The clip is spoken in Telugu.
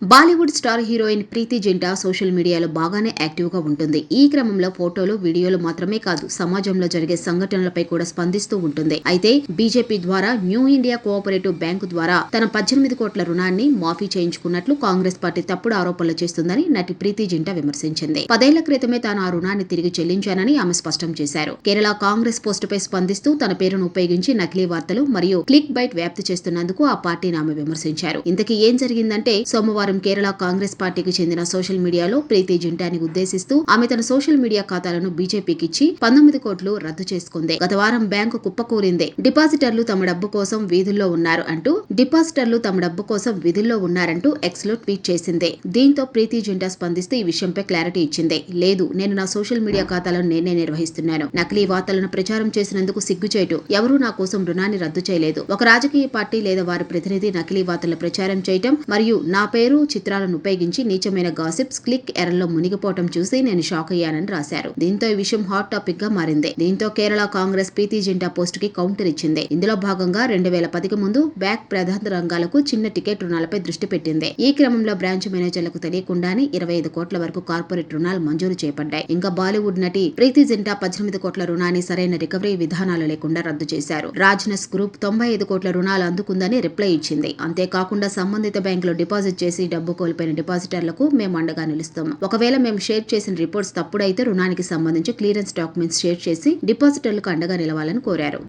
బాలీవుడ్ స్టార్ హీరోయిన్ ప్రీతి జింటా సోషల్ మీడియాలో బాగానే యాక్టివ్ గా ఉంటుంది. ఈ క్రమంలో ఫోటోలు, వీడియోలు మాత్రమే కాదు, సమాజంలో జరిగే సంఘటనలపై కూడా స్పందిస్తూ ఉంటుంది. అయితే బీజేపీ ద్వారా న్యూ ఇండియా కోఆపరేటివ్ బ్యాంకు ద్వారా తన 18 కోట్ల రుణాన్ని మాఫీ చేయించుకున్నట్లు కాంగ్రెస్ పార్టీ తప్పుడు ఆరోపణలు చేస్తుందని నటి ప్రీతి జింటా విమర్శించింది. 10 ఏళ్ల క్రితమే తాను ఆ రుణాన్ని తిరిగి చెల్లించానని ఆమె స్పష్టం చేశారు. కేరళ కాంగ్రెస్ పోస్టుపై స్పందిస్తూ తన పేరును ఉపయోగించి నకిలీ వార్తలు మరియు క్లిక్ బైట్ వ్యాప్తి చేస్తున్నందుకు ఆ పార్టీని ఆమె విమర్శించారు. ఇంతకీ ఏం జరిగిందంటే, సోమవారం కేరళ కాంగ్రెస్ పార్టీకి చెందిన సోషల్ మీడియాలో ప్రీతి జింటాని ఉద్దేశిస్తూ ఆమె తన సోషల్ మీడియా ఖాతాలను బీజేపీకి ఇచ్చి 19 కోట్లు రద్దు చేసుకుంది. గత వారం బ్యాంకు కుప్పకూలింది. డిపాజిటర్లు తమ డబ్బు కోసం వీధుల్లో ఉన్నారంటూ ఎక్స్ లో ట్వీట్ చేసింది. దీంతో ప్రీతి జింటా స్పందిస్తూ ఈ విషయంపై క్లారిటీ ఇచ్చింది. లేదు, నేను నా సోషల్ మీడియా ఖాతాలను నేనే నిర్వహిస్తున్నాను. నకిలీ వార్తలను ప్రచారం చేసినందుకు సిగ్గుచేటు. ఎవరూ నా కోసం రుణాన్ని రద్దు చేయలేదు. ఒక రాజకీయ పార్టీ లేదా వారి ప్రతినిధి నకిలీ వార్తల ప్రచారం చేయటం మరియు నా పేరు, చిత్రాలను ఉపయోగించి నీచమైన గాసిప్స్, క్లిక్ ఎరల్లో మునిగిపోవటం చూసి నేను షాక్ అయ్యానని రాశారు. దీంతో ఈ విషయం హాట్ టాపిక్ గా మారింది. దీంతో కేరళ కాంగ్రెస్ ప్రీతి జింటా పోస్ట్ కి కౌంటర్ ఇచ్చింది. ఇందులో భాగంగా 2010కి ముందు బ్యాంక్ ప్రధాన రంగాలకు చిన్న టికెట్ రుణాలపై దృష్టి పెట్టింది. ఈ క్రమంలో బ్రాంచ్ మేనేజర్లకు తెలియకుండానే 25 కోట్ల వరకు కార్పొరేట్ రుణాలు మంజూరు చేపడ్డాయి. ఇంకా బాలీవుడ్ నటి ప్రీతి జింటా 18 కోట్ల రుణాన్ని సరైన రికవరీ విధానాలు లేకుండా రద్దు చేశారు. రాజ్నెస్ గ్రూప్ 95 కోట్ల రుణాలు అందుకుందని రిప్లై ఇచ్చింది. అంతేకాకుండా సంబంధిత బ్యాంకులో డిపాజిట్ చేసి డబ్బు కోల్పోయిన డిపాజిటర్లకు మేము అండగా నిలుస్తాం. ఒకవేళ మేము షేర్ చేసిన రిపోర్ట్స్ తప్పుడైతే రుణానికి సంబంధించి క్లియరెన్స్ డాక్యుమెంట్స్ షేర్ చేసి డిపాజిటర్లకు అండగా నిలవాలని కోరారు.